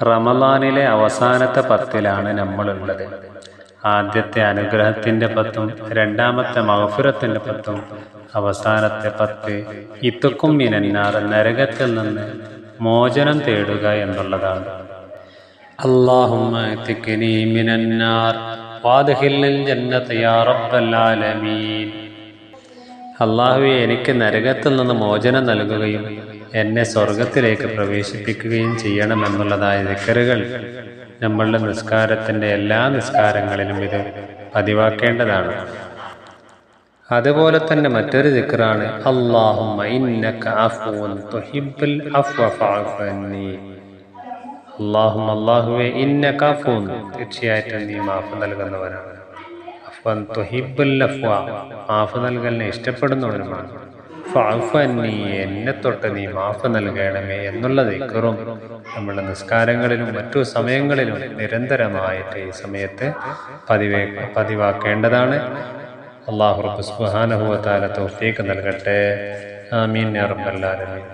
റമളാനിലെ അവസാനത്തെ പത്തിലാണ് നമ്മളുള്ളത്. ആദ്യത്തെ അനുഗ്രഹത്തിൻ്റെ പത്തും രണ്ടാമത്തെ മഗ്ഫിറത്തിൻ്റെ പത്തും അവസാനത്തെ 10 ഇത്ഖും മിനന്നാർ, നരകത്തിൽ നിന്ന് മോചനം തേടുക എന്നുള്ളതാണ്. അല്ലാഹുമ്മ ഇത്ഖിനി മിനന്നാർ വദ്ഖിൽനിൽ ജന്നത യാ റബ്ബൽ ആലമീൻ. അല്ലാഹുവേ, എനിക്ക് നരകത്തിൽ നിന്ന് മോചനം നൽകുകയും എന്നെ സ്വർഗത്തിലേക്ക് പ്രവേശിപ്പിക്കുകയും ചെയ്യണമെന്നുള്ളതായ ദിക്റുകൾ നമ്മളുടെ നിസ്കാരത്തിൻ്റെ എല്ലാ നിസ്കാരങ്ങളിലും ഇത് പതിവാക്കേണ്ടതാണ്. അതുപോലെ തന്നെ മറ്റൊരു ദിക്റാണ് അല്ലാഹുമ്മ ഇന്നക അഫ്വുൻ തുഹിബ്ബുൽ അഫ്വ ഫഅഫു അന്നി. അല്ലാഹുവേ, ഇന്നക അഫ്വുൻ, തീർച്ചയായിട്ടും നീ മാഫ് നൽകുന്നവനാണ്. അഫ്വൻ തുഹിബ്ബുൽ അഫ്വ, മാഫ് നൽകലിനെ ഇഷ്ടപ്പെടുന്നവനുമാണ്. ഫഅഫു അന്നി, എന്നെ തൊട്ട് നീ മാഫ് നൽകണമേ എന്നുള്ള ദിക്റും നമ്മുടെ നിസ്കാരങ്ങളിലും മറ്റു സമയങ്ങളിലും നിരന്തരമായിട്ട് ഈ സമയത്ത് പതിവാക്കേണ്ടതാണ്. അല്ലാഹു റബ്ബ് സുബ്ഹാനഹു വ തആല തൗഫീഖ് നൽകട്ടെ. ആമീൻ യാ റബ്ബൽ ആലമീൻ.